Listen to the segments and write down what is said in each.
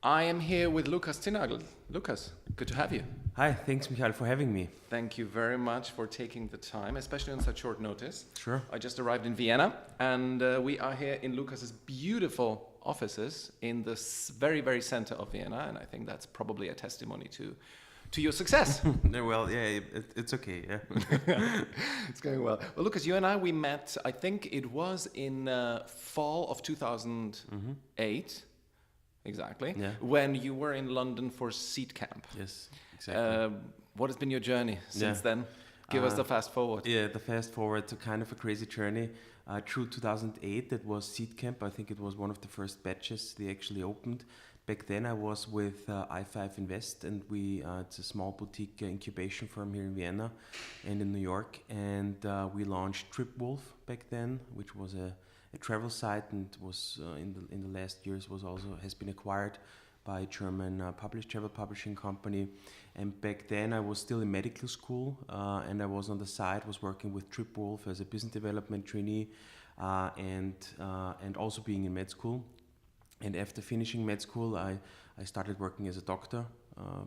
I am here with Lukas Zinnagl. Lukas, good to have you. Hi, thanks Michael for having me. Thank you very much for taking the time, especially on such short notice. Sure. I just arrived in Vienna and we are here in Lukas's beautiful offices in the very, very center of Vienna, and I think that's probably a testimony to your success. Well, yeah, it's okay, yeah. It's going well. Well, Lukas, you and I, we met, I think it was in fall of 2008. Exactly. Yeah. When you were in London for Seed Camp. Yes, exactly. What has been your journey since then? Give us the fast forward. Yeah, the fast forward to kind of a crazy journey. Through 2008, that was Seed Camp. I think it was one of the first batches they actually opened. Back then I was with i5 Invest, and it's a small boutique incubation firm here in Vienna and in New York. And we launched TripWolf back then, which was a travel site, and was in the last years has been acquired by a German travel publishing company. And back then I was still in medical school, and I was on the side, was working with TripWolf as a business development trainee, and also being in med school. And after finishing med school, I started working as a doctor,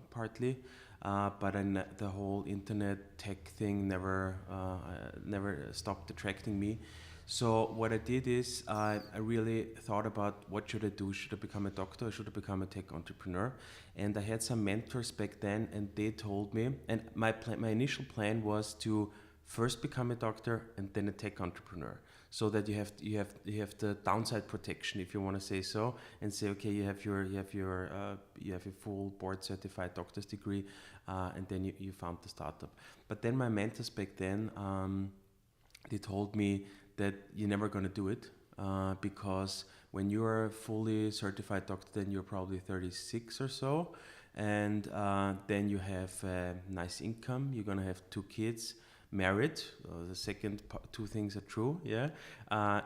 partly, but the whole internet tech thing never stopped attracting me. So what I did is I really thought about what should I do? Should I become a doctor or should I become a tech entrepreneur? And I had some mentors back then, and they told me, and my initial plan was to first become a doctor and then a tech entrepreneur, so that you have the downside protection, if you want to say so, and say, okay, you have a full board certified doctor's degree, and then you found the startup. But then my mentors back then, they told me that you're never going to do it, because when you're a fully certified doctor, then you're probably 36 or so, and then you have a nice income, you're going to have 2 kids, married. The second two things are true, yeah.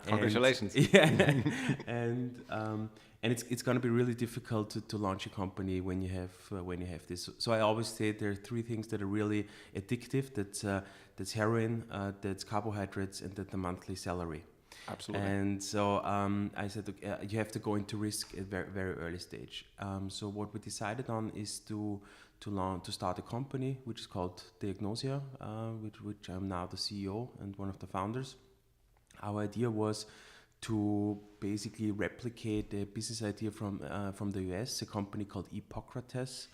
Congratulations. Yeah, and it's going to be really difficult to launch a company when you have this. So I always say there are 3 things that are really addictive. That's heroin, that's carbohydrates, and that's the monthly salary. Absolutely. And so I said, you have to go into risk at very, very early stage. So what we decided on is to start a company which is called Diagnosia, which I'm now the CEO and one of the founders. Our idea was to basically replicate a business idea from the US, a company called Hippocrates,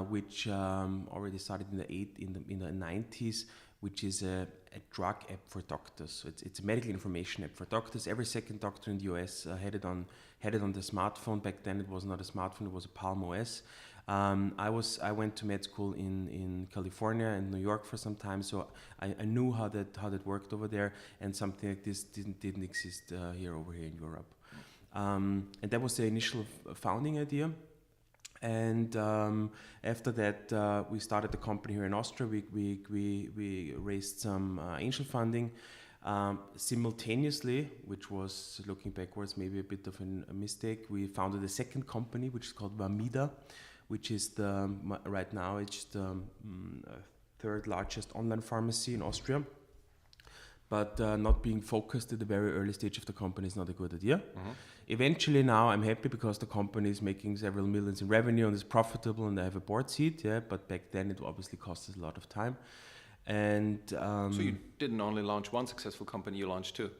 which already started in the 90s, which is a drug app for doctors. So it's a medical information app for doctors. Every second doctor in the US had it on the smartphone. Back then it was not a smartphone; it was a Palm OS. I went to med school in California and New York for some time, so I knew how that worked over there, and something like this didn't exist over here in Europe. And that was the initial founding idea. And after that, we started the company here in Austria. We raised some angel funding. Simultaneously, which was, looking backwards, maybe a bit of a mistake, we founded a second company, which is called Vamida, which is right now it's the 3rd largest online pharmacy in Austria. But not being focused at the very early stage of the company is not a good idea. Mm-hmm. Eventually now I'm happy because the company is making several millions in revenue and is profitable, and I have a board seat, yeah, but back then it obviously cost us a lot of time. And so you didn't only launch one successful company, you launched 2.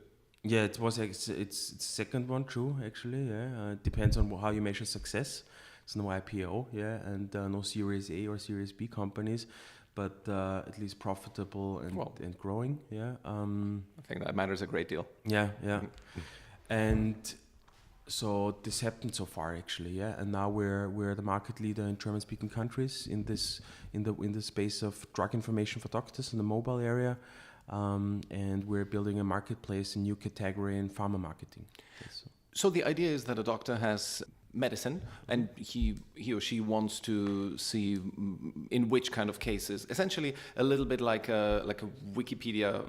Yeah, it's the second one, true, actually, yeah. It depends on how you measure success. It's no IPO, yeah, and no Series A or Series B companies, but at least profitable and growing, yeah. I think that matters a great deal. Yeah. And so this happened so far, actually, yeah. And now we're the market leader in German-speaking countries in the space of drug information for doctors in the mobile area, and we're building a marketplace, a new category in pharma marketing. So the idea is that a doctor has medicine, and he or she wants to see in which kind of cases, essentially a little bit like a Wikipedia,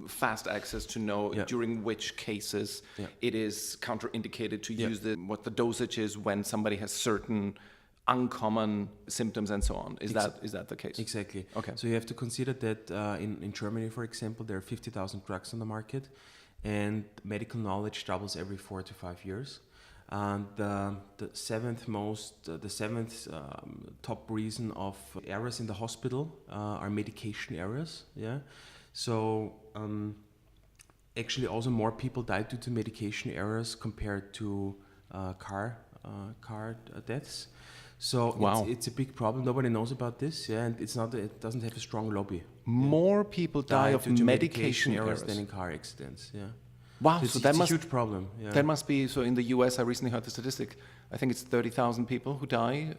fast access to know during which cases it is counterindicated to use what the dosage is when somebody has certain uncommon symptoms and so on. Is that the case? Exactly. Okay. So you have to consider that in Germany, for example, there are 50,000 drugs on the market, and medical knowledge doubles every 4 to 5 years. The seventh top reason of errors in the hospital are medication errors. Yeah, so actually also more people die due to medication errors compared to car deaths. So Wow. it's a big problem. Nobody knows about this. Yeah, and it doesn't have a strong lobby. More people die of due to medication errors than in car accidents. Yeah. Wow, It's, so that it's must a huge problem. Yeah. that must be so. In the U.S., I recently heard the statistic. I think it's 30,000 people who die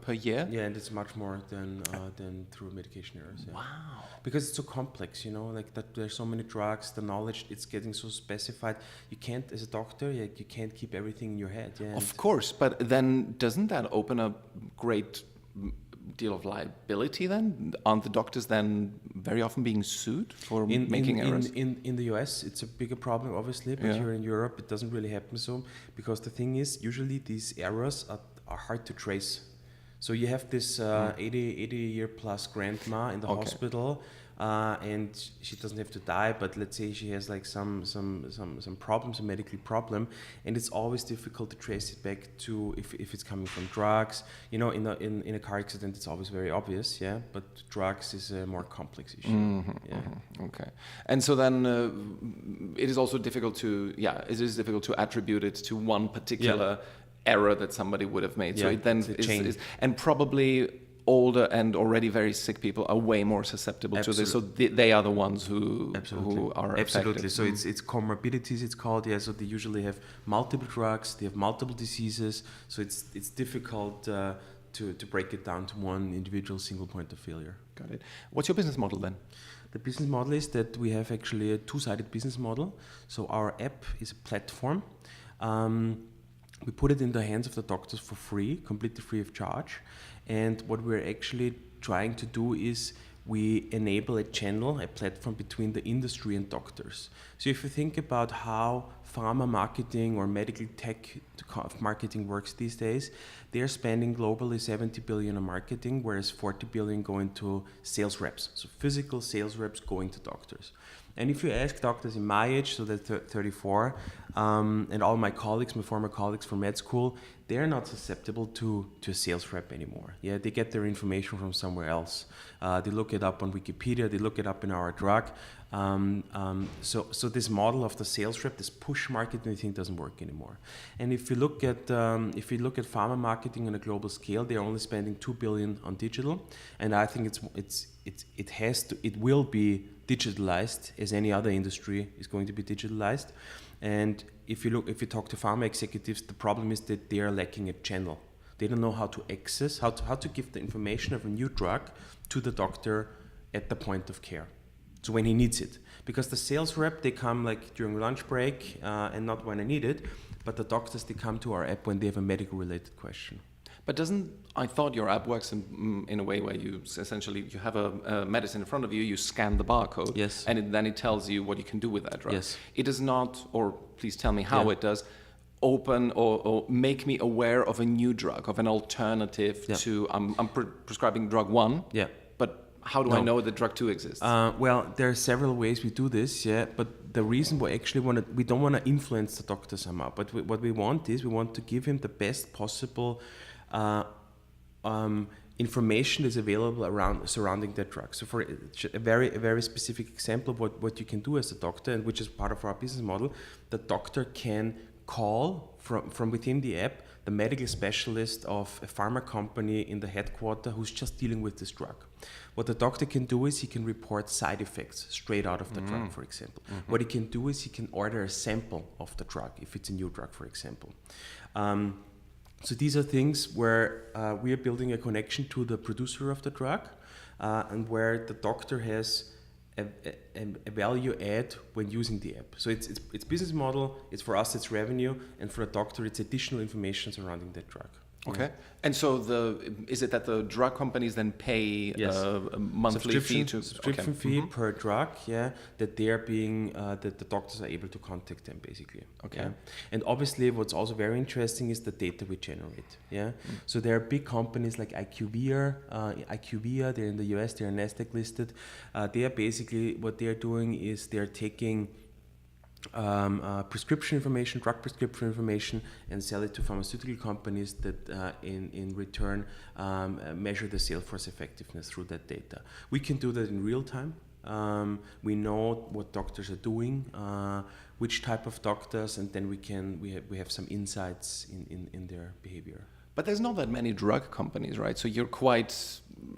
per year. Yeah, and it's much more than through medication errors. Yeah. Wow. Because it's so complex, like that. There's so many drugs. The knowledge it's getting so specified. You can't, as a doctor, you can't keep everything in your head. Yeah. Of course, but then doesn't that open a great deal of liability then? Aren't the doctors then very often being sued for making errors? In the US, it's a bigger problem, obviously, but here in Europe, it doesn't really happen so, because the thing is, usually these errors are hard to trace. So you have this 80-year plus grandma in the hospital, and she doesn't have to die, but let's say she has like some problems, a medical problem, and it's always difficult to trace it back to if it's coming from drugs. In a car accident, it's always very obvious, yeah. But drugs is a more complex issue. Okay, and so then it is also difficult to attribute it to one particular error that somebody would have made. So it then is, and probably older and already very sick people are way more susceptible to this. So they are the ones who are affected. So it's comorbidities, it's called. Yeah. So they usually have multiple drugs. They have multiple diseases. So it's difficult to break it down to one individual single point of failure. Got it. What's your business model then? The business model is that we have actually a two-sided business model. So our app is a platform. We put it in the hands of the doctors for free, completely free of charge. And what we're actually trying to do is we enable a channel, a platform between the industry and doctors. So if you think about how pharma marketing or medical tech marketing works these days, they're spending globally 70 billion on marketing, whereas 40 billion going to sales reps. So physical sales reps going to doctors. And if you ask doctors in my age, so that's 34, and all my former colleagues from med school, they're not susceptible to a sales rep anymore. Yeah, they get their information from somewhere else. They look it up on Wikipedia, they look it up in our drug. So this model of the sales rep, this push marketing, I think doesn't work anymore. And if you look at pharma marketing on a global scale, they're only spending 2 billion on digital, and I think it will be digitalized as any other industry is going to be digitalized. And if you talk to pharma executives, the problem is that they are lacking a channel. They don't know how to access, how to give the information of a new drug to the doctor at the point of care. So when he needs it, because the sales rep, they come like during lunch break and not when I need it, but the doctors, they come to our app when they have a medical related question. But I thought your app works in a way where you have a medicine in front of you, you scan the barcode, yes, and then it tells you what you can do with that drug. Yes. It does not, or please tell me how it does, open or make me aware of a new drug, of an alternative to, I'm prescribing drug 1, but how do I know that drug 2 exists? Well, there are several ways we do this, but the reason we don't want to influence the doctor somehow, but what we want is we want to give him the best possible information is available surrounding that drug. So for a very specific example of what you can do as a doctor, and which is part of our business model, the doctor can call from within the app the medical specialist of a pharma company in the headquarters who's just dealing with this drug. What the doctor can do is he can report side effects straight out of the drug, for example. Mm-hmm. What he can do is he can order a sample of the drug, if it's a new drug, for example. So these are things where we are building a connection to the producer of the drug, and where the doctor has a value add when using the app. So it's business model, it's for us, it's revenue, and for the doctor, it's additional information surrounding that drug. Okay. And so is it that the drug companies then pay a monthly subscription fee per drug, that they are being that the doctors are able to contact them basically. Okay. Yeah? And obviously what's also very interesting is the data we generate. Yeah. So there are big companies like IQVIA, they're in the US, they're Nasdaq listed. They are basically, what they are doing is they're taking prescription information, drug prescription information, and sell it to pharmaceutical companies that in return measure the sales force effectiveness through that data. We can do that in real time. We know what doctors are doing, which type of doctors, and then we have some insights in their behavior. But there's not that many drug companies, right? So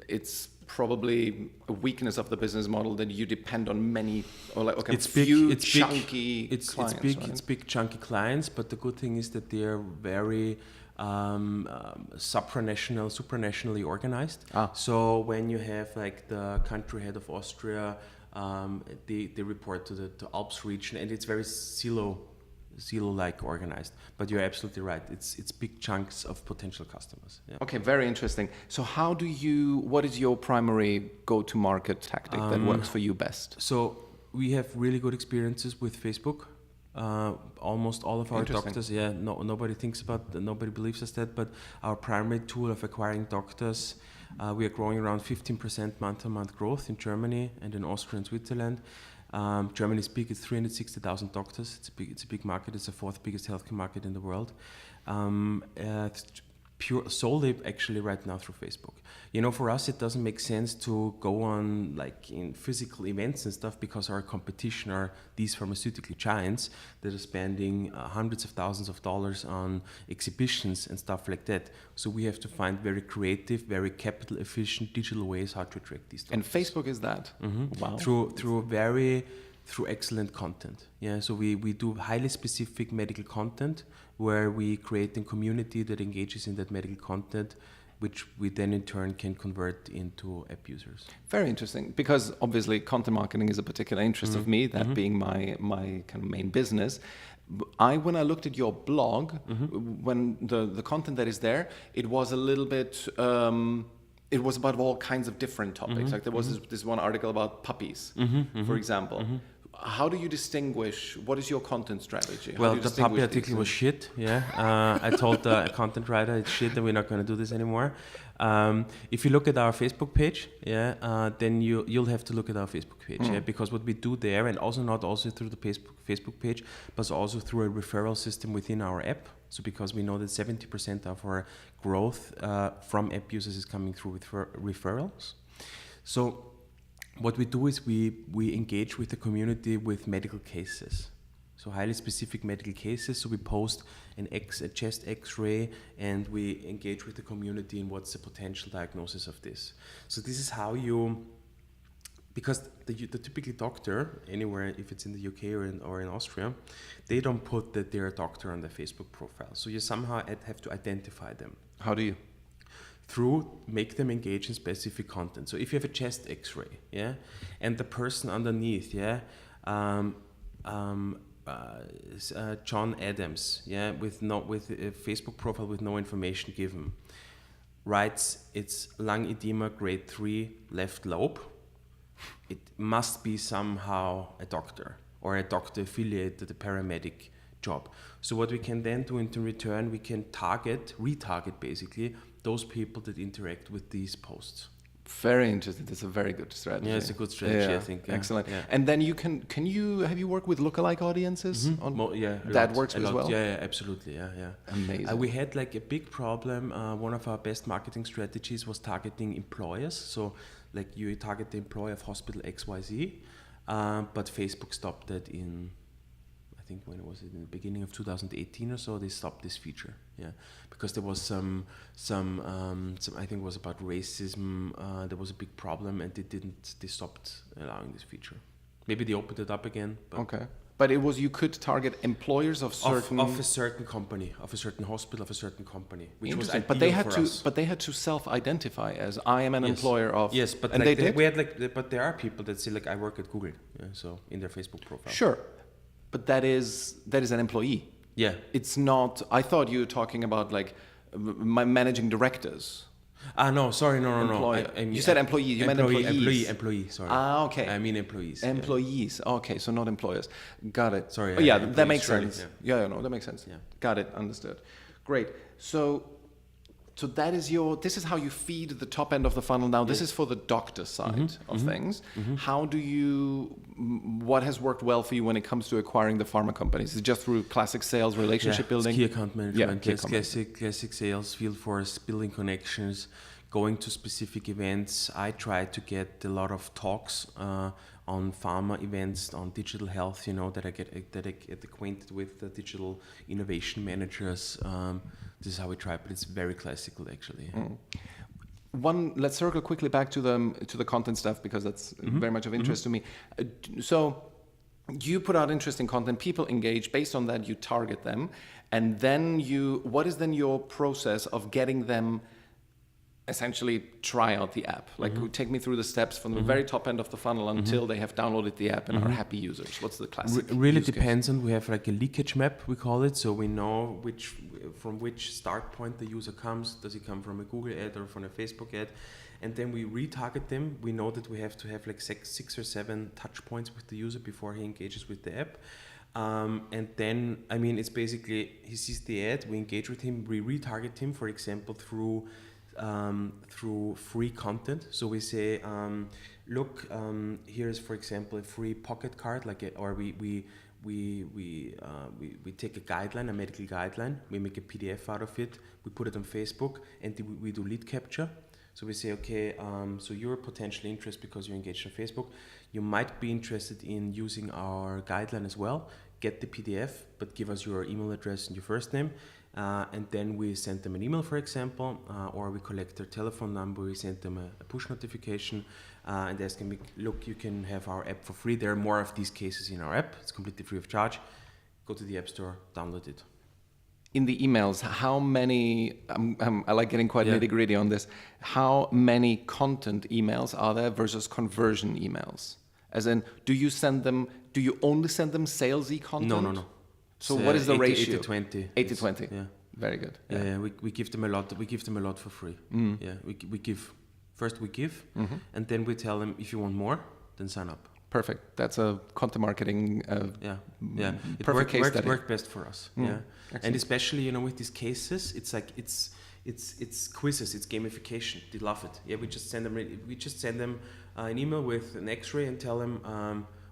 it's probably a weakness of the business model that you depend on many, or like chunky clients, right? It's big chunky clients, but the good thing is that they are very supranationally organized. So when you have like the country head of Austria, they report to the Alps region, and it's very silo-like organized. But you're absolutely right. It's big chunks of potential customers. Yeah. Okay, very interesting. So what is your primary go-to-market tactic that works for you best? So we have really good experiences with Facebook. Almost all of our doctors, nobody believes us that, but our primary tool of acquiring doctors, we are growing around 15% month-to-month growth in Germany and in Austria and Switzerland. Germany is big; it's 360,000 doctors. It's a big market. It's the fourth biggest healthcare market in the world. Solely actually right now through Facebook. For us it doesn't make sense to go on like in physical events and stuff, because our competition are these pharmaceutical giants that are spending hundreds of thousands of dollars on exhibitions and stuff like that. So we have to find very creative, very capital efficient digital ways how to attract these doctors. And Facebook is that? Mm-hmm. Wow. Through excellent content. Yeah, so we do highly specific medical content where we create a community that engages in that medical content, which we then in turn can convert into app users. Very interesting, because obviously content marketing is a particular interest of me, that being my kind of main business. When I looked at your blog, when the content that is there, it was a little bit... it was about all kinds of different topics. Like there was this one article about puppies, for example. How do you distinguish? What is your content strategy? Well, the puppy article was shit. Yeah, I told the content writer it's shit and we're not going to do this anymore. If you look at our Facebook page, then you'll have to look at our Facebook page, because what we do there, and also not also through the Facebook page, but also through a referral system within our app. So because we know that 70% of our growth from app users is coming through referrals. So what we do is we engage with the community with medical cases. So highly specific medical cases. So we post a chest X-ray, and we engage with the community in what's the potential diagnosis of this. So this is how because the typical doctor anywhere, if it's in the UK or in Austria, they don't put that they're a doctor on their Facebook profile. So you somehow have to identify them. How do you? Through make them engage in specific content. So if you have a chest X-ray, and the person underneath, John Adams, with a Facebook profile with no information given, writes it's lung edema grade 3 left lobe. It must be somehow a doctor or a doctor affiliated, a paramedic job. So what we can then do in return, we can retarget basically those people that interact with these posts. Very interesting. That's a very good strategy. Yeah, it's a good strategy, I think. Yeah. Excellent. Yeah. And then have you worked with lookalike audiences? That works as well? Yeah, absolutely. Yeah. Amazing. We had like a big problem. One of our best marketing strategies was targeting employers. So like you target the employer of hospital XYZ, but Facebook stopped that in, I think when it was in the beginning of 2018 or so, they stopped this feature. Yeah, because there was some I think it was about racism. There was a big problem, and they stopped allowing this feature. Maybe they opened it up again. But okay. But it was, you could target employers of certain... Of a certain company, of a certain hospital, of a certain company, which was ideal But they had to self-identify as, I am an employer of... Yes, but and like they did? But there are people that say, like, I work at Google, so in their Facebook profile. Sure, but that is an employee. Yeah. It's not... I thought you were talking about, like, my managing directors. No, sorry, no. You said employee, you meant employees. Employee, sorry. Okay. I mean employees. Employees, okay, so not employers. Got it. Sorry. That makes sense. Yeah, that makes sense. Yeah. Got it, understood. Great. So So this is how you feed the top end of the funnel. Now, this is for the doctor side of things. What has worked well for you when it comes to acquiring the pharma companies? Is it just through classic sales, relationship building? Key account management, classic sales, field force, building connections, going to specific events. I try to get a lot of talks on pharma events, on digital health, that I get acquainted with the digital innovation managers. This is how we try, but it's very classical actually. Let's circle quickly back to the content stuff, because that's very much of interest to me. So you put out interesting content, people engage, based on that you target them, and then what is then your process of getting them essentially try out the app? Like, take me through the steps from the very top end of the funnel until they have downloaded the app and are happy users. What's the classic? Really depends on, we have like a leakage map, we call it, so we know from which start point the user comes. Does he come from a Google ad or from a Facebook ad? And then we retarget them. We know that we have to have like 6 or 7 touch points with the user before he engages with the app. And then, it's basically, he sees the ad, we engage with him, we retarget him, for example, through free content. So we say, look, here's, for example, a free pocket card, we take a guideline, a medical guideline, we make a PDF out of it, we put it on Facebook, and we do lead capture. So we say, okay, so you're potentially interested because you're engaged on Facebook. You might be interested in using our guideline as well. Get the PDF, but give us your email address and your first name. And then we send them an email, for example, or we collect their telephone number, we send them a push notification, and ask them, look, you can have our app for free. There are more of these cases in our app. It's completely free of charge. Go to the App Store, download it. In the emails, how many, I like getting quite nitty-gritty on this, how many content emails are there versus conversion emails? As in, do you only send them salesy content? No. So what is the ratio? 80-20. 80-20. Yeah. Very good. Yeah. We give them a lot. We give them a lot for free. Yeah. We give, and then we tell them, if you want more, then sign up. Perfect. That's a content marketing. It perfect case study. Worked best for us. Yeah. Excellent. And especially with these cases, it's like it's quizzes, it's gamification. They love it. Yeah. We just send them an email with an X-ray and tell them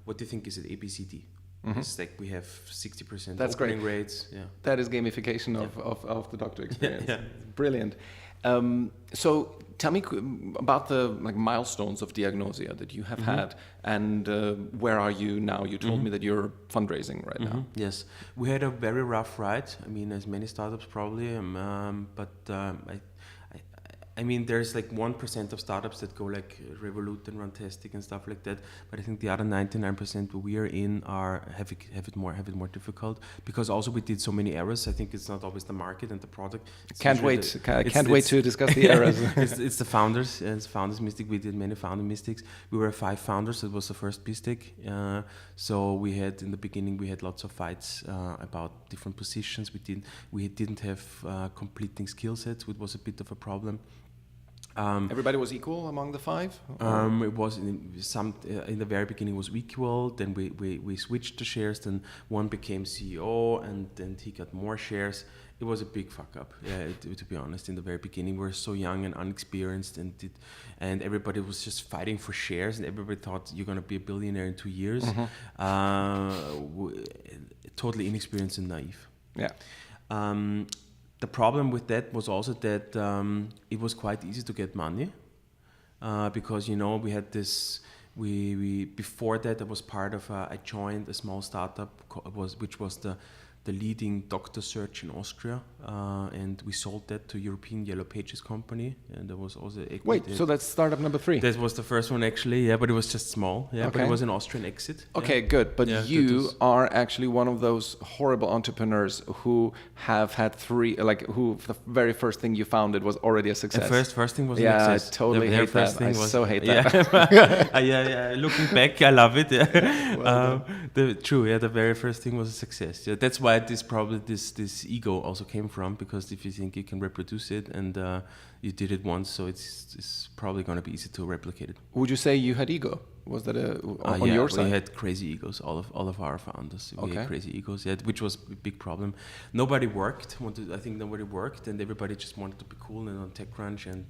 what do you think is it, ABCD. It's like we have 60% That's opening great. rates. Yeah. That is gamification of the doctor experience. Yeah. Brilliant. So tell me about the milestones of Diagnosia that you have had, and where are you now? You told me that you're fundraising right now. Yes, we had a very rough ride. As many startups probably, there's like 1% of startups that go like Revolut and Runtastic and stuff like that. But I think the other 99% we are in have it more difficult, because also we did so many errors. I think it's not always the market and the product. Can't wait to discuss the errors. It's the founders. It's founders' mistake. We did many founder mistakes. We were 5 founders. It was the first mistake. So we had in the beginning lots of fights about different positions. We didn't have completing skill sets, which was a bit of a problem. Everybody was equal among the 5? It was in the very beginning was equal. Then we switched the shares. Then one became CEO, and then he got more shares. It was a big fuck up. Yeah, to be honest, in the very beginning we were so young and unexperienced, and everybody was just fighting for shares, and everybody thought you're gonna be a billionaire in 2 years. Totally inexperienced and naive. Yeah. The problem with that was also that it was quite easy to get money, because we had this. Before that, I was part of. I joined a small startup which was the leading doctor search in Austria, and we sold that to European Yellow Pages company, and there was also equity. Wait, so that's startup number 3? That was the first one actually, yeah, but it was just small, yeah, okay. But it was an Austrian exit. Okay, yeah. good, but you are actually one of those horrible entrepreneurs who have had 3, who the very first thing you founded was already a success. The first thing was an success. Yeah, I totally hate that. I so hate that. Looking back, I love it. Yeah. Well the very first thing was a success. Yeah, that's why this probably this ego also came from, because if you think you can reproduce it and you did it once, so it's probably going to be easy to replicate it. Would you say you had ego? Was that on your side? We had crazy egos. All of our founders, we had crazy egos. Yeah, which was a big problem. Nobody worked. I think nobody worked, and everybody just wanted to be cool and on TechCrunch and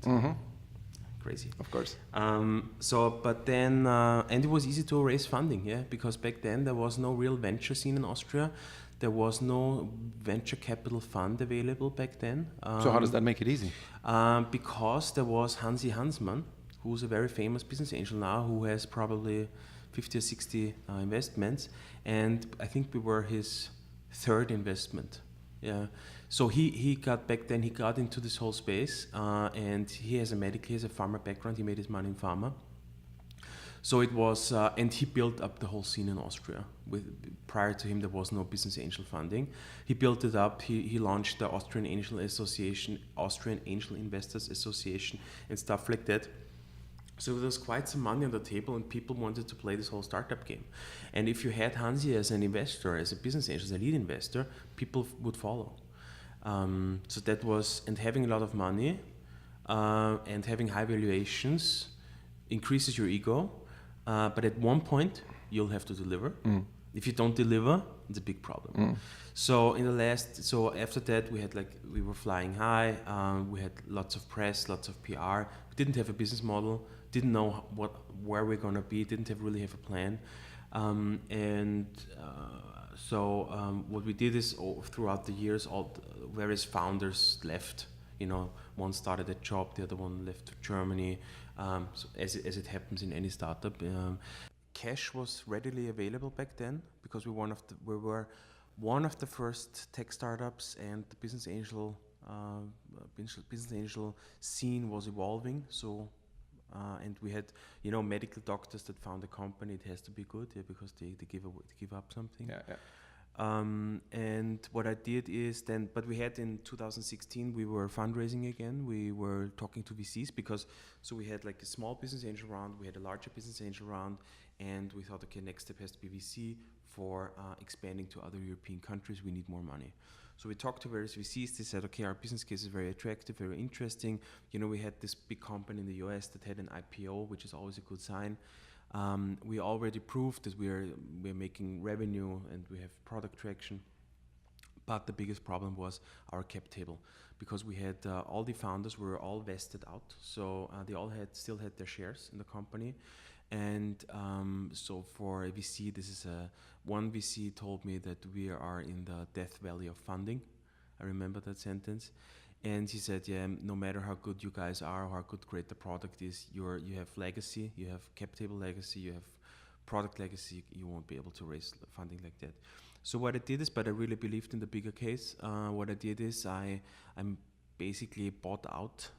crazy. Of course. But then, and it was easy to raise funding. Yeah, because back then there was no real venture scene in Austria. There was no venture capital fund available back then. So how does that make it easy? Because there was Hansi Hansmann, who's a very famous business angel now, who has probably 50 or 60 investments, and I think we were his third investment. Yeah, so he got into this whole space, and he has a pharma background. He made his money in pharma. So it was, and he built up the whole scene in Austria. Prior to him, there was no business angel funding. He built it up. He launched the Austrian Angel Association, Austrian Angel Investors Association, and stuff like that. So there was quite some money on the table, and people wanted to play this whole startup game. And if you had Hansi as an investor, as a business angel, as a lead investor, people would follow. So that was, and having a lot of money and having high valuations increases your ego. But at one point, you'll have to deliver. If you don't deliver, it's a big problem. So after that, we were flying high. We had lots of press, lots of PR. We didn't have a business model. Didn't know where we're gonna be. Didn't really have a plan. What we did is throughout the years, all the various founders left. One started a job, the other one left to Germany. So as it happens in any startup, cash was readily available back then, because we were one of the first tech startups, and the business angel scene was evolving. So and we had medical doctors that found a company. It has to be good, because they give up something. And what I did is but we had in 2016, we were fundraising again. We were talking to VCs, so we had like a small business angel round, we had a larger business angel round, and we thought, okay, next step has to be VC for expanding to other European countries. We need more money. So we talked to various VCs. They said, okay, our business case is very attractive, very interesting. We had this big company in the US that had an IPO, which is always a good sign. We already proved that we're making revenue and we have product traction. But the biggest problem was our cap table, because we had all the founders were all vested out. So they all still had their shares in the company. And so for a VC, one VC told me that we are in the death valley of funding. I remember that sentence. And he said, yeah, no matter how good you guys are, or how great the product is, you have legacy, you have cap table legacy, you have product legacy, you won't be able to raise funding like that. So what I did is, but I really believed in the bigger case, what I did is I basically bought out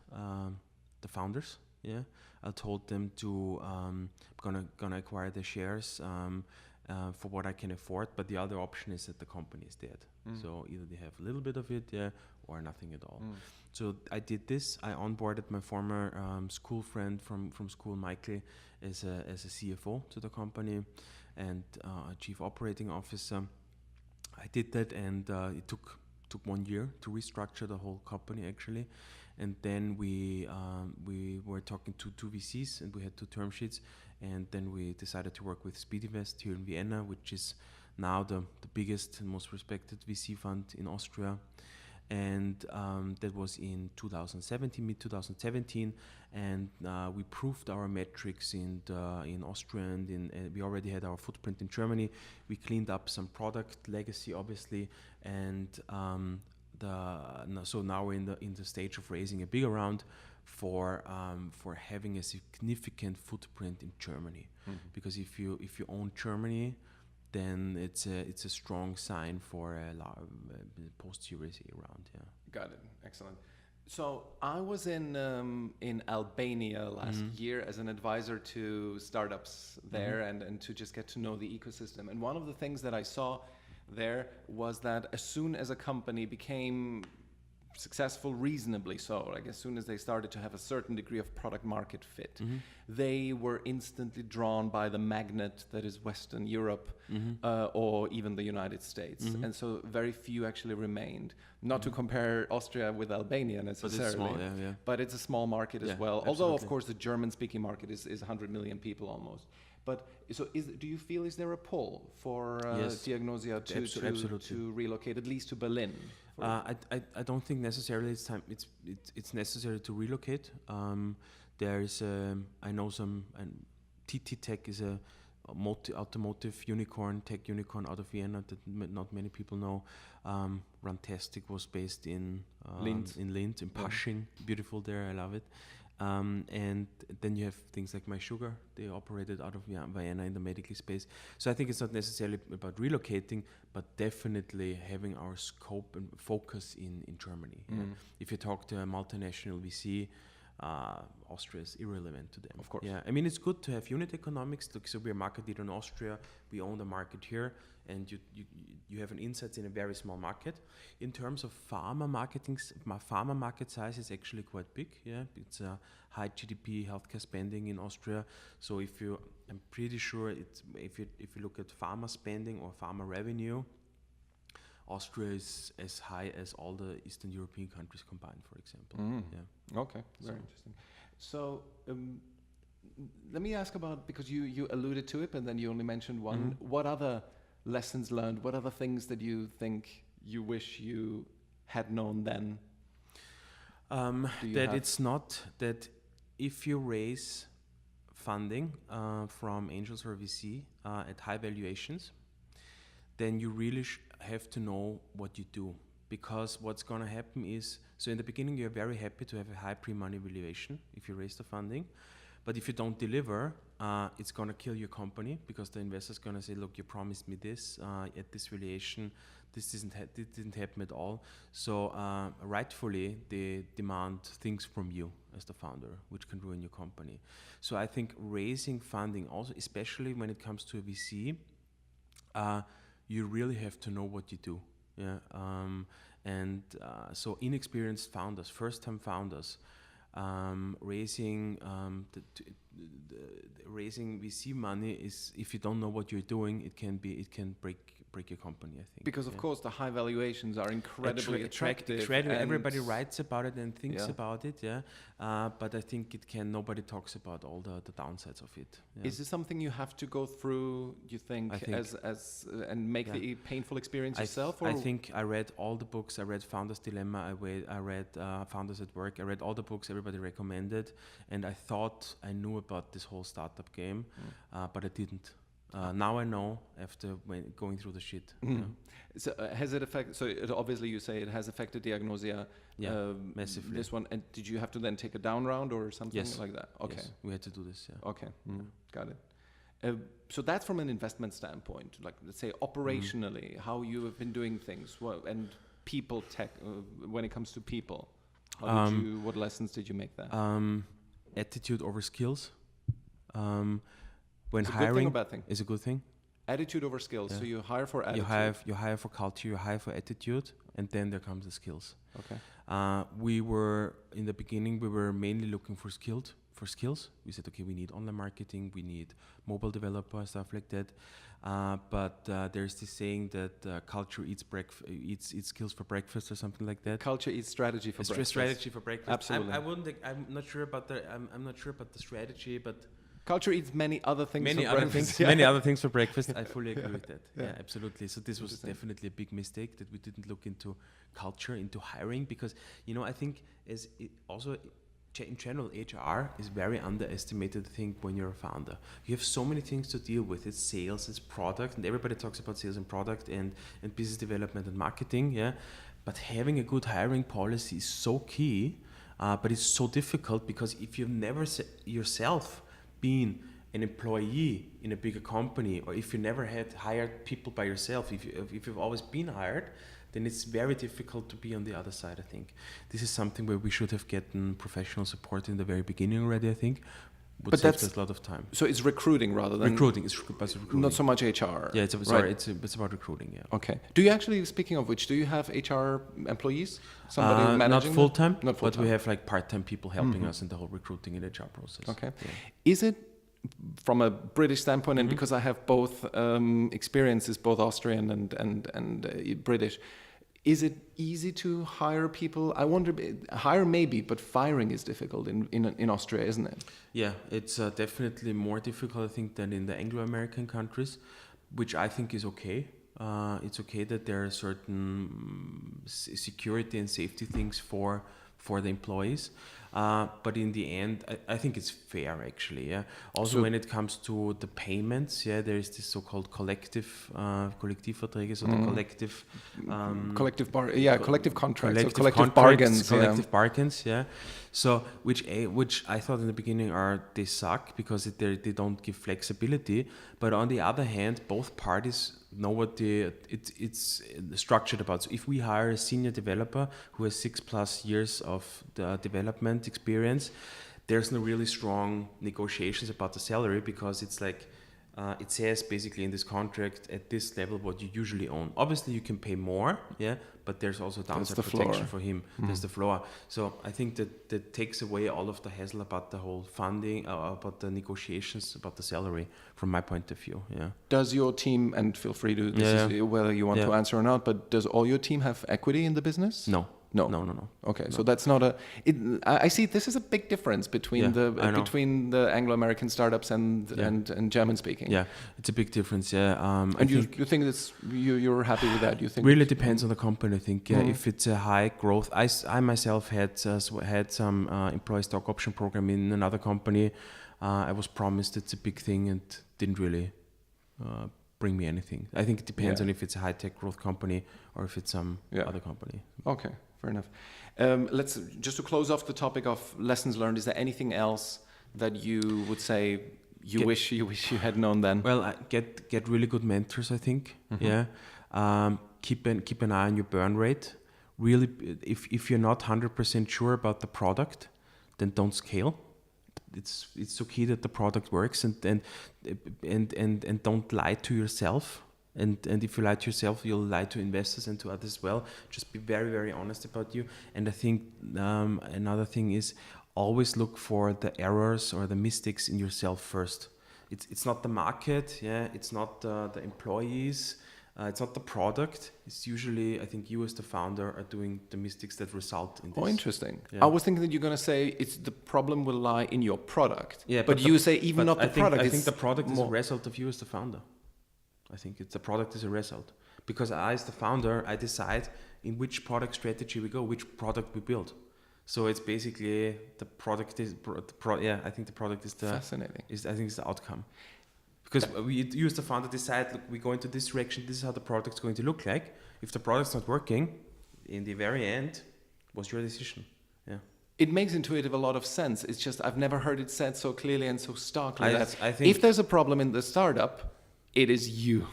the founders. Yeah, I told them to gonna acquire the shares for what I can afford, but the other option is that the company is dead. So either they have a little bit of it, or nothing at all. So I did this. I onboarded my former school friend from school, Michael, as a CFO to the company, and a chief operating officer. I did that, and it took 1 year to restructure the whole company, actually. And then we were talking to two VCs, and we had 2 term sheets. And then we decided to work with Speedinvest here in Vienna, which is now the biggest and most respected VC fund in Austria. And that was in 2017, mid-2017. And we proved our metrics in Austria, and we already had our footprint in Germany. We cleaned up some product legacy, obviously, and so now we're in the stage of raising a bigger round for having a significant footprint in Germany. Because if you own Germany, then it's a strong sign for a post-Series A round. Yeah. Got it. Excellent. So I was in Albania last year as an advisor to startups there, and to just get to know the ecosystem. And one of the things that I saw there was that as soon as a company became successful, reasonably so. Like as soon as they started to have a certain degree of product market fit, they were instantly drawn by the magnet that is Western Europe or even the United States. And so very few actually remained. Not to compare Austria with Albania necessarily, but it's a small market as well. Absolutely. Although, of course, the German-speaking market is 100 million people almost. But so, do you feel is there a pull for Diagnosia to relocate at least to Berlin? I don't think necessarily it's necessary to relocate. There's I know some, and TT Tech is a automotive tech unicorn out of Vienna that not many people know. Runtastic was based in Linz, in Pasching, beautiful there, I love it. And then you have things like My Sugar, they operated out of Vienna in the medical space. So I think it's not necessarily about relocating, but definitely having our scope and focus in Germany. If you talk to a multinational VC, Austria is irrelevant to them. Of course. Yeah, I mean, it's good to have unit economics. So we're a market leader in Austria. We own the market here, and you have an insight in a very small market. In terms of pharma market size is actually quite big. Yeah, it's a high GDP healthcare spending in Austria. So I'm pretty sure if you look at pharma spending or pharma revenue, Austria is as high as all the Eastern European countries combined, for example. Yeah. Okay, very interesting. So let me ask about, because you alluded to it, and then you only mentioned one. What other lessons learned? What other things that you think you wish you had known then? It's not that if you raise funding from angels or VC at high valuations, then you really have to know what you do, because what's going to happen is, so in the beginning you're very happy to have a high pre-money valuation if you raise the funding, but if you don't deliver, it's going to kill your company, because the investor's going to say, look, you promised me this at this valuation, this didn't happen at all. So rightfully they demand things from you as the founder, which can ruin your company. So I think raising funding also, especially when it comes to a VC, you really have to know what you do. Yeah, so inexperienced founders, first-time founders, raising VC money is, if you don't know what you're doing, it can break your company, I think. Because of course the high valuations are incredibly attractive. Everybody writes about it and thinks about it, but I think nobody talks about all the downsides of it. Yeah. Is this something you have to go through, you think and make the painful experience yourself? I think I read all the books. I read Founder's Dilemma, I read Founders at Work, I read all the books everybody recommended, and I thought I knew about this whole startup game, but I didn't. Now I know after going through the shit. So has it affected? So obviously you say it has affected Diagnosia. Massively. This one, and did you have to then take a down round or something like that? Okay, yes, we had to do this. Yeah. Okay, got it. So that's from an investment standpoint. Like, let's say operationally, how you have been doing things, and people tech when it comes to people. What lessons did you make there? Attitude over skills. When is it hiring, a good thing or bad thing? Is a good thing. Attitude over skills. Yeah. So you hire for attitude. You hire for culture. You hire for attitude, and then there comes the skills. Okay. We were in the beginning. We were mainly looking for skills. We said, okay, we need online marketing. We need mobile developer, stuff like that. But there's this saying that culture eats skills for breakfast or something like that. Culture eats strategy for breakfast. Strategy for breakfast. Absolutely. I'm not sure about the strategy, but. Culture eats many other things Many other things for breakfast. I fully agree with that. Yeah, absolutely. So this was definitely a big mistake that we didn't look into culture, into hiring, because I think in general HR is very underestimated thing when you're a founder. You have so many things to deal with. It's sales, it's product, and everybody talks about sales and product and business development and marketing. Yeah, but having a good hiring policy is so key. But it's so difficult because if you've never yourself being an employee in a bigger company, or if you never had hired people by yourself, if you've always been hired, then it's very difficult to be on the other side, I think. This is something where we should have gotten professional support in the very beginning already, I think. would save us a lot of time. So it's recruiting rather than recruiting. It's recruiting. Not so much HR. Yeah, it's about recruiting. Yeah. Okay. Do you actually, speaking of which, do you have HR employees? Somebody managing? Not full time. Not full but time. we have like part-time people helping us in the whole recruiting and HR process. Okay. Yeah. Is it, from a British standpoint, and because I have both experiences, both Austrian and British, is it easy to hire people? I wonder, hire maybe, but firing is difficult in Austria, isn't it? Yeah, it's definitely more difficult, I think, than in the Anglo-American countries, which I think is okay. It's okay that there are certain security and safety things for the employees. But in the end, I think it's fair, actually. Yeah. Also, when it comes to the payments, yeah, there is this so-called Kollektivverträge, so the collective collective contracts, collective bargains, bargains, yeah. So which I thought in the beginning they suck because they don't give flexibility. But on the other hand, both parties know what it's structured about. So if we hire a senior developer who has 6+ years of the development experience, there's no really strong negotiations about the salary, because it's like it says basically in this contract at this level what you usually own. Obviously you can pay more, yeah, but there's also downside protection for him. There's the floor. So I think that takes away all of the hassle about the whole funding, about the negotiations, about the salary, from my point of view. Yeah. Does your team, and feel free to whether you want to answer or not, but does all your team have equity in the business? No. No. Okay, so that's not I see this is a big difference between between the Anglo-American startups and German-speaking. Yeah, it's a big difference. Yeah, and you think you're happy with that? You think really depends on the company. I think if it's a high growth. I myself had some employee stock option program in another company. I was promised it's a big thing and didn't really bring me anything. I think it depends on if it's a high-tech growth company or if it's some other company. Okay. Fair enough. Let's just to close off the topic of lessons learned. Is there anything else that you would say you wish you had known then? Well, get really good mentors, I think. Yeah. Keep an eye on your burn rate. Really, if you're not 100% sure about the product, then don't scale. It's so key that the product works, and don't lie to yourself. And if you lie to yourself, you'll lie to investors and to others as well. Just be very, very honest about you. And I think another thing is always look for the errors or the mistakes in yourself first. It's not the market, yeah. It's not the employees. It's not the product. It's usually, I think, you as the founder are doing the mistakes that result in this. Oh, interesting. Yeah. I was thinking that you're going to say it's the problem will lie in your product. Yeah, but you say even not the product. I think the product is a result of you as the founder. I think the product is a result, because I, as the founder, I decide in which product strategy we go, which product we build. So it's basically the product is I think the product is the fascinating. I think it's the outcome, because you as the founder decide, look, we go into this direction. This is how the product's going to look like. If the product's not working, in the very end, was your decision. Yeah. It makes intuitive a lot of sense. It's just I've never heard it said so clearly and so starkly that I think if there's a problem in the startup, it is you.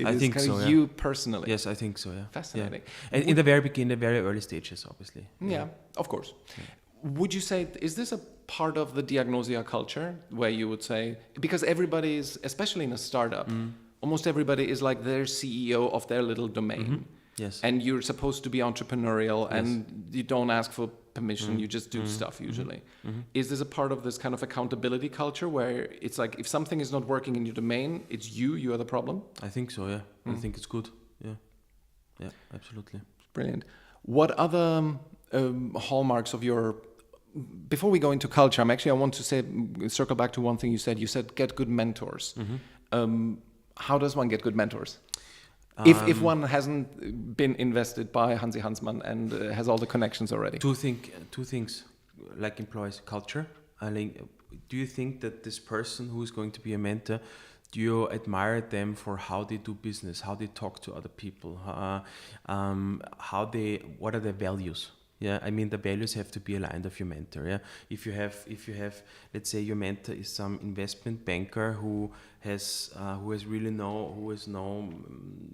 I think so. Yeah. You personally. Yes, I think so. Yeah. Fascinating. Yeah. And in the very beginning, the very early stages, obviously. Yeah, of course. Yeah. Would you say, is this a part of the Diagnosia culture where you would say, because everybody is, especially in a startup, almost everybody is like their CEO of their little domain. Yes. And you're supposed to be entrepreneurial, and you don't ask for permission, you just do stuff usually. Is this a part of this kind of accountability culture where it's like if something is not working in your domain, it's you are the problem? I think so, yeah. I think it's good. Yeah, absolutely. Brilliant. What other hallmarks of your... Before we go into culture, I want to circle back to one thing you said. You said get good mentors. How does one get good mentors? If one hasn't been invested by Hansi Hansmann and has all the connections already. Two things, like employees, culture. Do you think that this person who is going to be a mentor, do you admire them for how they do business, how they talk to other people, what are their values? Yeah, I mean the values have to be aligned of your mentor. Yeah, if you have, let's say your mentor is some investment banker who who has no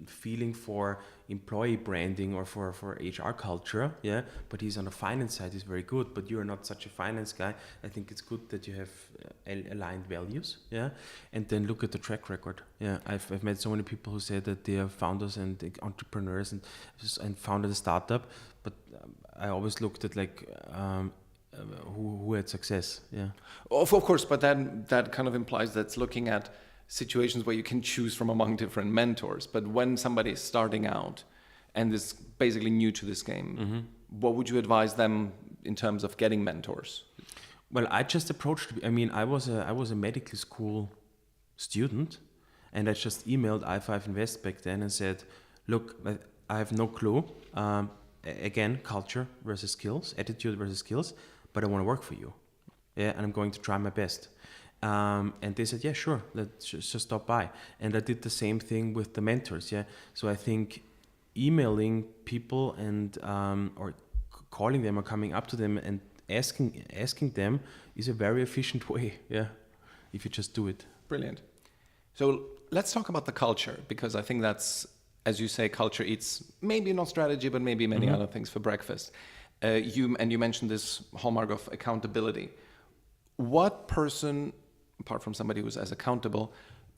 feeling for employee branding or for HR culture, yeah, but he's on the finance side, he's very good, but you're not such a finance guy. I think it's good that you have aligned values, yeah, and then look at the track record. Yeah, I've met so many people who say that they are founders and entrepreneurs and founded a startup, but I always looked at like who had success, yeah. Of course, but that kind of implies that's looking at situations where you can choose from among different mentors. But when somebody is starting out and is basically new to this game, what would you advise them in terms of getting mentors? Well, I just approached. I mean, I was a medical school student, and I just emailed i5 Invest back then and said, "Look, I have no clue. Again, culture versus skills, attitude versus skills, but I want to work for you, yeah, and I'm going to try my best." And they said, "Yeah, sure, let's just stop by." And I did the same thing with the mentors, yeah. So I think emailing people and or calling them or coming up to them and asking them is a very efficient way, yeah, if you just do it. Brilliant. So let's talk about the culture, because I think that's, as you say, culture eats maybe not strategy, but maybe many other things for breakfast. You mentioned this hallmark of accountability. What person, apart from somebody who's as accountable,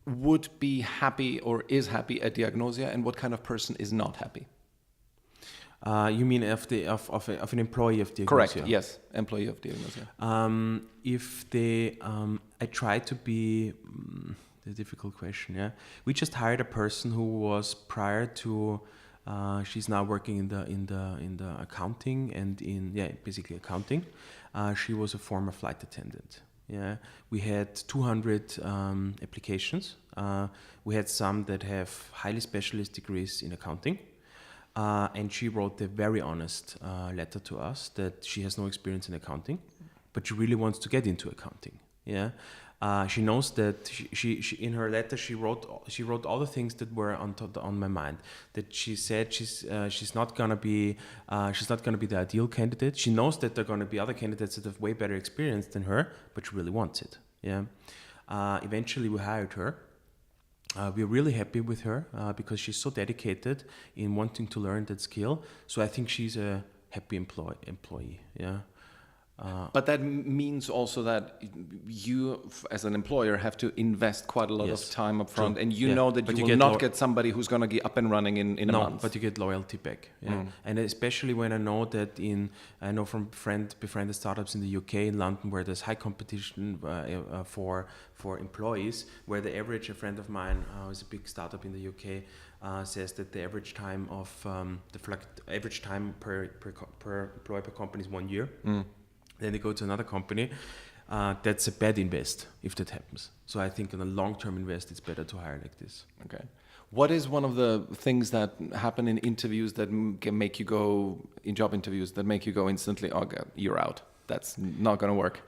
would be happy or is happy at Diagnosia, and what kind of person is not happy? You mean of an employee of Diagnosia? Correct. Yes, employee of Diagnosia. If they, I try to be. The difficult question. Yeah, we just hired a person who was prior to. She's now working in the accounting and basically accounting. She was a former flight attendant. Yeah, we had 200 applications. We had some that have highly specialist degrees in accounting. And she wrote a very honest letter to us that she has no experience in accounting, but she really wants to get into accounting. Yeah, she knows that she in her letter she wrote all the things that were on my mind. That she said she's not gonna be the ideal candidate. She knows that there are gonna be other candidates that have way better experience than her, but she really wants it. Yeah, eventually we hired her. We're really happy with her because she's so dedicated in wanting to learn that skill. So I think she's a happy employee. Yeah. But that means also that you, as an employer, have to invest quite a lot of time up front, and you know that you will not get somebody who's going to get up and running in a month. But you get loyalty back. Yeah. And especially when I know that I know from befriended startups in the UK, in London, where there's high competition for employees, where the average, a friend of mine who's a big startup in the UK, says that the average time of average time per employee per company is 1 year. Then they go to another company. That's a bad invest if that happens. So I think in a long-term invest, it's better to hire like this. Okay. What is one of the things that happen in interviews that can make you go, in job interviews, that make you go instantly, oh God, you're out. That's not going to work.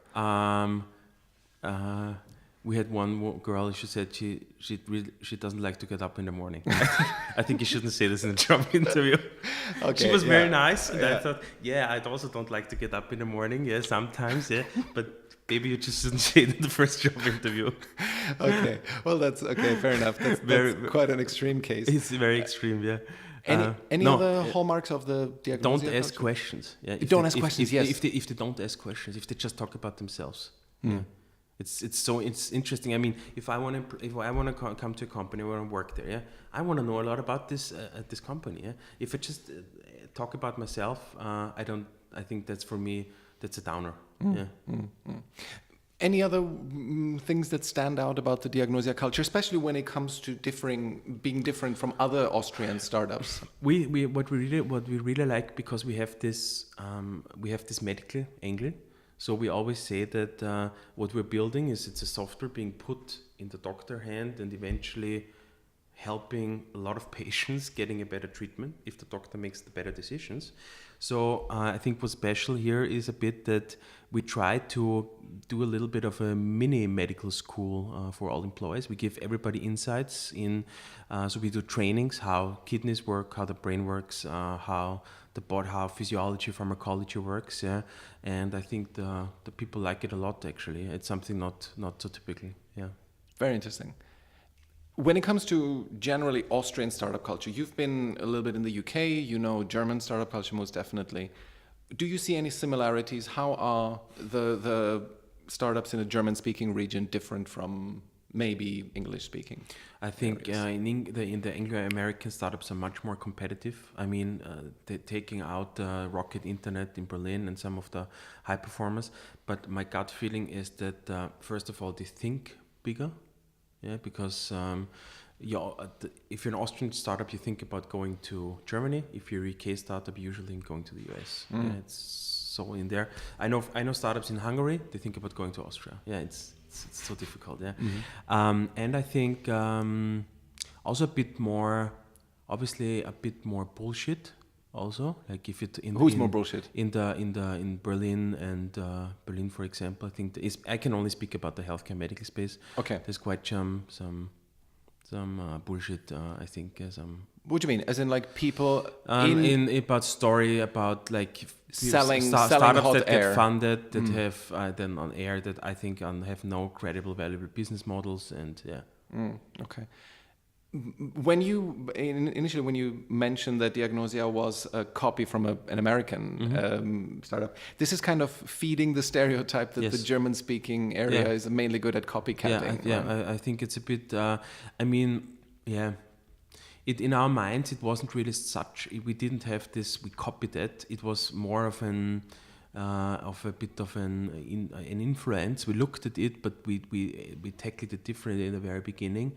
We had one girl, she said she doesn't like to get up in the morning. I think you shouldn't say this in a job interview. Okay, she was very nice, and I thought, I also don't like to get up in the morning, sometimes, but maybe you just shouldn't say it in the first job interview. Okay, well, that's okay, fair enough. That's quite an extreme case. It's very extreme, yeah. Any other hallmarks of the Diagnosia? Don't ask questions. Yeah, don't ask questions, yes. If they don't ask questions, if they just talk about themselves. Yeah. It's interesting. I mean, if I want to come to a company, I want to work there. Yeah, I want to know a lot about this company. Yeah, if I just talk about myself, I don't. I think that's for me. That's a downer. Any other things that stand out about the Diagnosia culture, especially when it comes to being different from other Austrian startups? What we really like, because we have this medical angle. So we always say that what we're building it's a software being put in the doctor hand and eventually helping a lot of patients getting a better treatment if the doctor makes the better decisions. So I think what's special here is a bit that we try to do a little bit of a mini medical school for all employees. We give everybody insights so we do trainings, how kidneys work, how the brain works, how the body, how physiology, pharmacology works, and I think the people like it a lot. Actually, it's something not so typical. Yeah, very interesting. When it comes to generally Austrian startup culture, you've been a little bit in the UK, you know German startup culture most definitely. Do you see any similarities? How are the startups in a German-speaking region different from maybe English-speaking? I think in the Anglo-American startups are much more competitive. I mean, they're taking out Rocket Internet in Berlin and some of the high performers. But my gut feeling is that first of all, they think bigger. Yeah, because if you're an Austrian startup, you think about going to Germany. If you're a UK startup, usually going to the US. Yeah, it's so in there. I know startups in Hungary. They think about going to Austria. Yeah, it's so difficult. Yeah, and I think also a bit more, obviously a bit more bullshit. Also, like if it more bullshit in Berlin and Berlin, for example, I think I can only speak about the healthcare medical space. Okay, there's quite some bullshit. I think some. What do you mean? As in like people in about story about like selling startups hot that air. get funded that have then on air that I think have no credible, valuable business models and yeah. Okay. When you initially when you mentioned that Diagnosia was a copy from an American startup, this is kind of feeding the stereotype that the German-speaking area is mainly good at copycatting. I think it's a bit. I mean, yeah. In our minds, it wasn't really such. We didn't have this. We copied it. It was more of an. Of a bit of an influence. We looked at it, but we tackled it differently in the very beginning.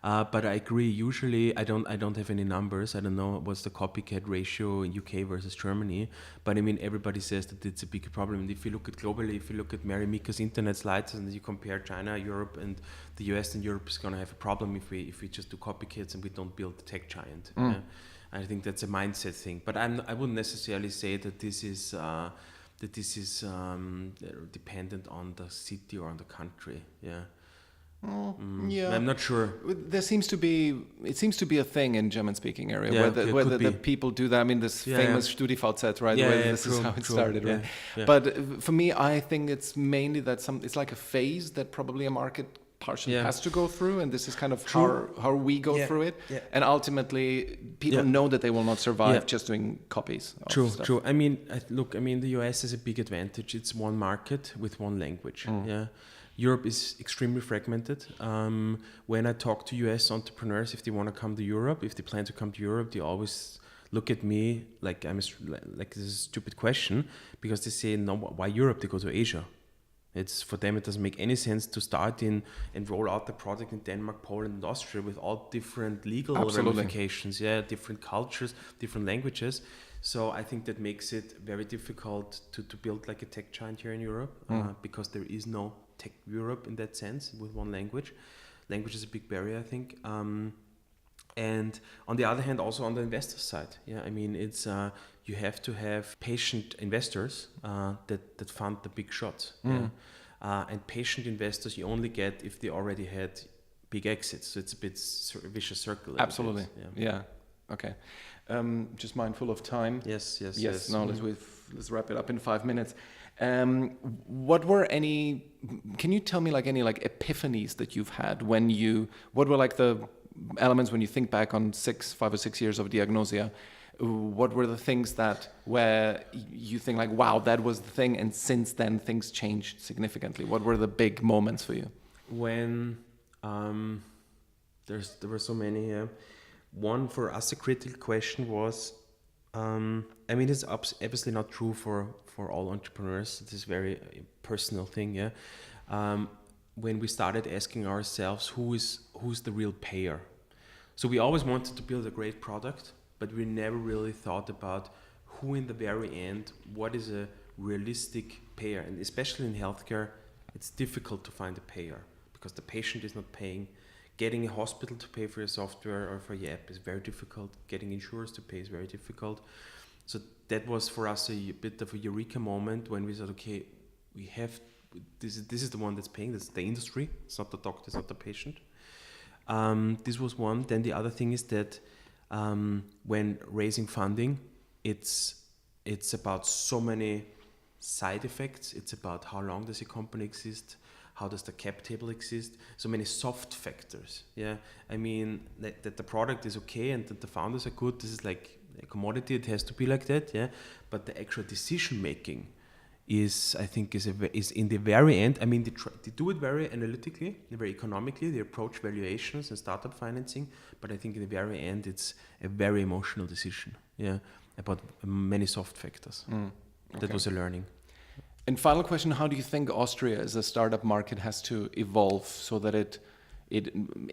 But I agree. Usually, I don't have any numbers. I don't know what's the copycat ratio in UK versus Germany. But I mean, everybody says that it's a big problem. And if you look at globally, if you look at Mary Meeker's internet slides, and you compare China, Europe, and the US, and Europe is going to have a problem if we just do copycats and we don't build the tech giant. I think that's a mindset thing. But I wouldn't necessarily say that this is. Dependent on the city or on the country. Yeah. Yeah. I'm not sure. It seems to be a thing in German-speaking area where the people do that. I mean, this famous StudiVZ, right? This is how it started, right? Yeah. But for me, I think it's mainly that it's like a phase that probably a market partially has to go through, and this is kind of how we go through it. Yeah. And ultimately, people know that they will not survive just doing copies. True. I mean, the US has a big advantage. It's one market with one language. Yeah. Europe is extremely fragmented. When I talk to US entrepreneurs, if they want to come to Europe, if they plan to come to Europe, they always look at me like this is a stupid question, because they say, no, why Europe? They go to Asia. It's for them, it doesn't make any sense to start and roll out the product in Denmark, Poland, and Austria with all different legal ramifications, different cultures, different languages. So I think that makes it very difficult to build like a tech giant here in Europe, because there is no tech Europe in that sense with one language. Language is a big barrier, I think. And on the other hand, also on the investor side, I mean, it's you have to have patient investors that fund the big shots. And patient investors you only get if they already had big exits. So it's a bit vicious circle. Absolutely. Yeah. Okay. Just mindful of time. Yes. No, let's wrap it up in 5 minutes. Can you tell me like any like epiphanies that you've had what were like the elements when you think back on 5 or 6 years of Diagnosia? What were the things where you think like, wow, that was the thing, and since then things changed significantly? What were the big moments for you? When there were so many. One for us, a critical question was, I mean, it's obviously not true for all entrepreneurs. It is a very personal thing. When we started asking ourselves, who's the real payer? So we always wanted to build a great product, but we never really thought about who in the very end, what is a realistic payer. And especially in healthcare, it's difficult to find a payer because the patient is not paying. Getting a hospital to pay for your software or for your app is very difficult. Getting insurers to pay is very difficult. So that was for us a bit of a eureka moment when we said, okay, we have this is the one that's paying. That's the industry. It's not the doctor. It's not the patient. This was one. Then the other thing is that when raising funding, it's about so many side effects. It's about how long does a company exist, how does the cap table exist? So many soft factors. Yeah, I mean that the product is okay and that the founders are good. This is like a commodity. It has to be like that. Yeah, but the actual decision making is, I think, is in the very end. I mean, they do it very analytically, very economically. They approach valuations and startup financing, but I think in the very end, it's a very emotional decision. Yeah, about many soft factors. That was a learning. And final question: how do you think Austria as a startup market has to evolve so that it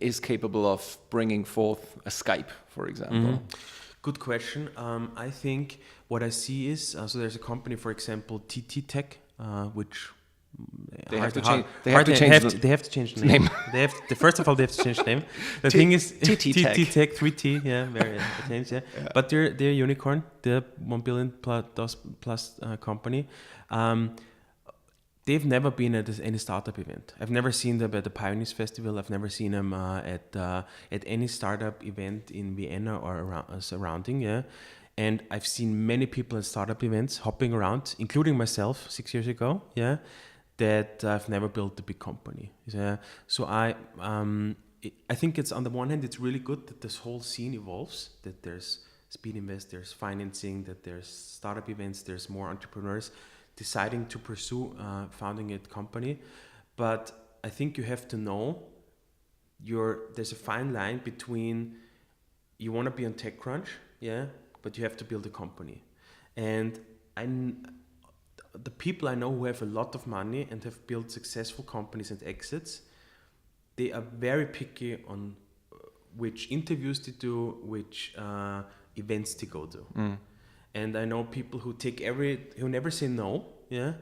is capable of bringing forth a Skype, for example? Good question. I think what I see is so there's a company, for example, TT Tech, which they have to change the name. First of all, they have to change the name. The thing is TT Tech, 3T, yeah, very change, yeah. But they're a unicorn. They're 1 billion plus company. They've never been at any startup event. I've never seen them at the Pioneers Festival. I've never seen them at any startup event in Vienna or around surrounding. Yeah, and I've seen many people at startup events hopping around, including myself 6 years ago. Yeah, that I've never built a big company. Yeah, so I think it's, on the one hand, it's really good that this whole scene evolves. That there's speed invest, there's financing, that there's startup events, there's more entrepreneurs deciding to pursue founding a company. But I think you have to know there's a fine line between you want to be on TechCrunch, yeah, but you have to build a company. And the people I know who have a lot of money and have built successful companies and exits, they are very picky on which interviews they do, which events they go to. And I know people who who never say no, yeah.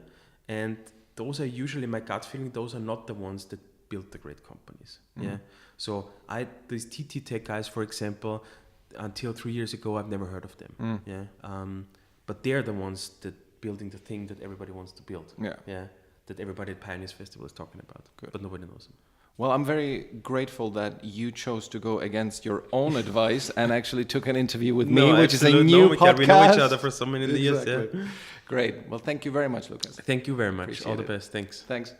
And those are usually, my gut feeling, those are not the ones that build the great companies, yeah. So these TT Tech guys, for example, until 3 years ago, I've never heard of them, yeah. But they're the ones that building the thing that everybody wants to build, yeah. That everybody at Pioneers Festival is talking about, but nobody knows them. Well, I'm very grateful that you chose to go against your own advice and actually took an interview with me, which is a new podcast. We know each other for so many years. Yeah. Great. Well, thank you very much, Lukas. Thank you very much. Appreciate All the it. best. Thanks. Thanks.